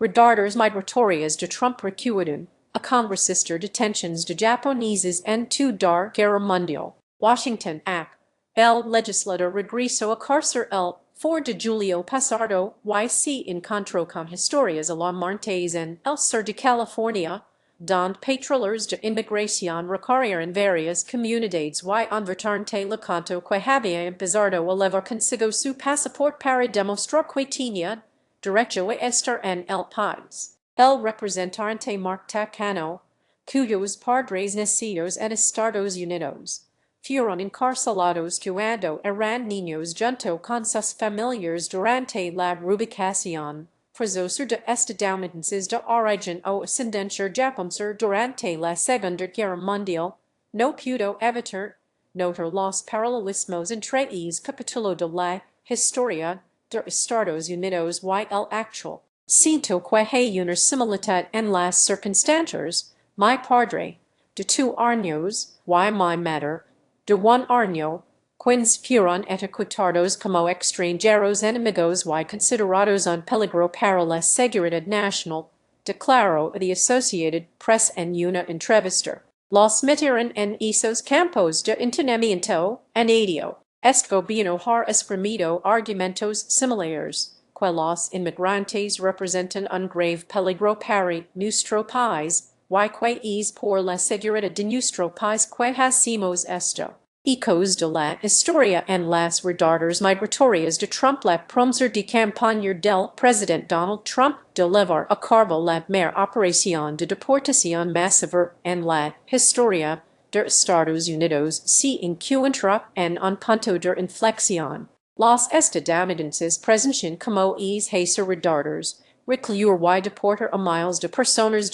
Redadas migratorias de Trump recuerdan, a congresista detenciones de japoneses en Segunda Guerra Mundial. Washington, Ac. El legislador regresó a casa el 4 de julio pasado y se encontró con historias alarmantes en el sur de California, donde patrullas de inmigración recorrieron varias comunidades y votante le contó que había empezado a llevar consigo su pasaporte para demostrar que tenía derecho a estar en el país. El representante Mark Takano, cuyos padres nacidos en Estados Unidos, fueron encarcelados cuando eran niños junto con sus familias durante la reubicación forzosa de estadounidenses de origen o ascendencia japonesa durante la Segunda Guerra Mundial, no pudo evitar notar los paralelismos entre el capítulo de la historia de Estados Unidos y el actual. Siento que hay una similitud en las circunstancias. Mi padre, de 2 años, y mi madre, de 1 año, quienes fueron etiquetados como extranjeros enemigos y considerados un peligro para la seguridad nacional, declaró the Associated Press en una entrevista. Los metieron en esos campos de entrenamiento, añadió. Este gobierno ha esgrimido argumentos similares, que los inmigrantes representan un grave peligro para nuestro país, y que es por la seguridad de nuestro país que hacemos esto. Ecos de la historia en las redadas migratorias de Trump. La promesa de campaña del presidente Donald Trump de llevar a cabo la primera operación de deportación masiva en la historia de Estados Unidos se encuentra en un punto de inflexión. Los estadounidenses presentan como es redadas, recluir y deportar a miles de personas,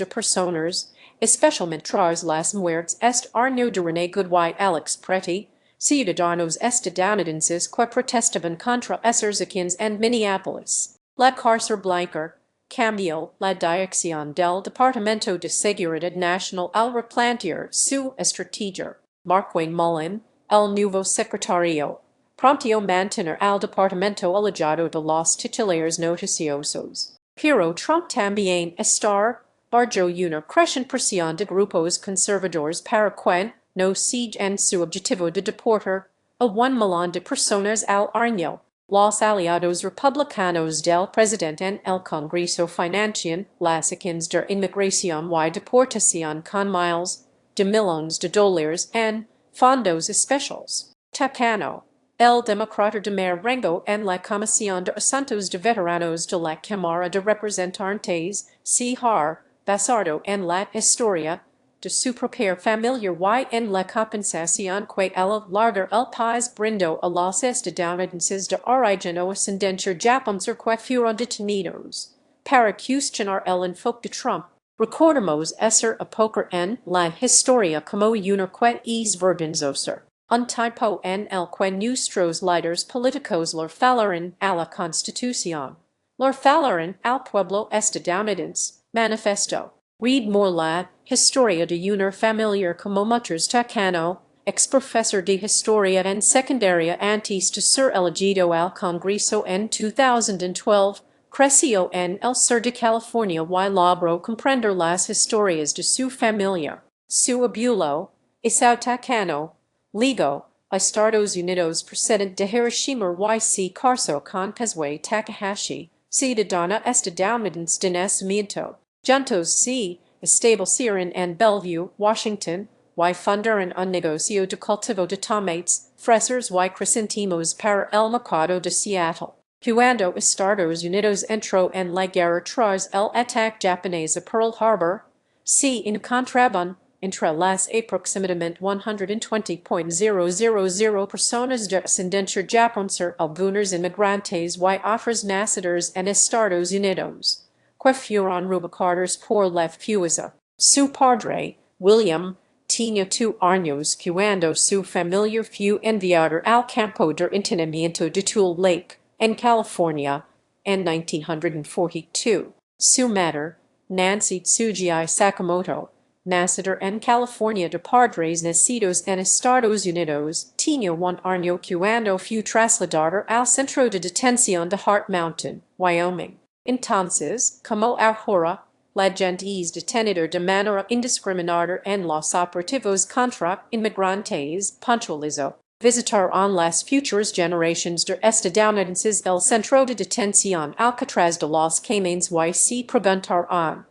especialmente tras las muertes este año de René Good y Alex Pretty, ciudadanos estadounidenses que protestaban contra esos hechos en Minneapolis. La Casa Blanca cambió la dirección del Departamento de Seguridad Nacional al replantear su estrategia. Mark Mullen, el nuevo secretario, prometió mantener al departamento alejado de los titulares noticiosos. Pero Trump también está bajo una creciente presión de grupos conservadores para que no sigan su objetivo de deportar a 1 millón de personas al año. Los aliados republicanos del presidente en el Congreso financian las acciones de inmigración y deportación con miles de millones de dólares en fondos especiales. Takano, el demócrata de Marengo en la Comisión de Asuntos de Veteranos de la Cámara de Representantes, se ha basado en la historia de su propia familia y en la compensación que el largo el país brindó a los estadounidenses de origen o ascendencia japonesa que fueron detenidos. Para cuestionar el enfoque de Trump, recordemos esa época en la historia como una que es vergonzosa. Un tiempo en el que nuestros líderes políticos le falaron a la Constitución, le falaron al pueblo estadounidense, manifestó. Read more la historia de una familia como muchos. Takano, ex profesor de historia en secundaria antes de ser elegido al Congreso en 2012, creció en el sur de California y logró comprender las historias de su familia. Su abuelo, Isao Takano, ligó a Estados Unidos procedente de Hiroshima y se casó con Kazuo Takahashi, ciudadana estadounidense de nacimiento. Juntos se establecieron en Bellevue, Washington, y fundaron un negocio de cultivo de tomates, fresas y crisantemos para el mercado de Seattle. Cuando Estados Unidos entró en la guerra tras el ataque japonés a Pearl Harbor, se encontraban entre las aproximadamente 120.000 personas de ascendencia japonesa, algunos inmigrantes y otros nacidos en Estados Unidos, que fueron reubicados por la fuerza. Su padre, William, tenía 2 años cuando su familia fue enviada al campo de entrenamiento de Tule Lake, en California, en 1942. Su madre, Nancy Tsuji Sakamoto, nacida en California de padres nacidos en Estados Unidos, tenía 1 año cuando fue trasladada al centro de detención de Heart Mountain, Wyoming. Entonces, como ahora, la gente es detenida de manera indiscriminada en los operativos contra inmigrantes, puntualizó. Visitarán las futuras generaciones de estadounidenses el centro de detención Alcatraz de los Caymanes y se preguntarán,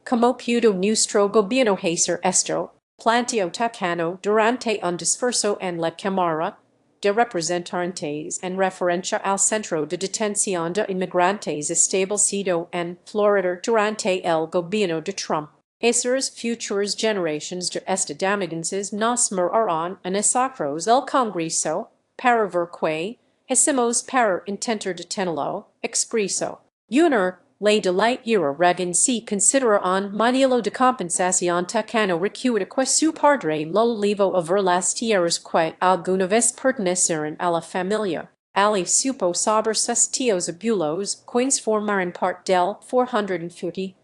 ¿cómo pudo nuestro gobierno hacer esto? Planteó Takano durante un discurso en la Cámara de Representantes en referencia al centro de detención de inmigrantes establecido en Florida durante el gobierno de Trump. Esas futuras generaciones de estadounidenses nos mirarán a nosotros el Congreso para ver qué hacemos para intentar detenerlo, expresó. Una ley de la regan se considera un modelo de compensación. Takano recuerda que su padre lo llevó a ver las tierras que alguna vez pertenecieron a la familia. Ali supo sobre sus tíos abuelos, quienes formaron parte del 452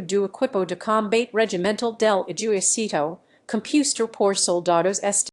do equipo de combate regimental del ejército, compuesto por soldados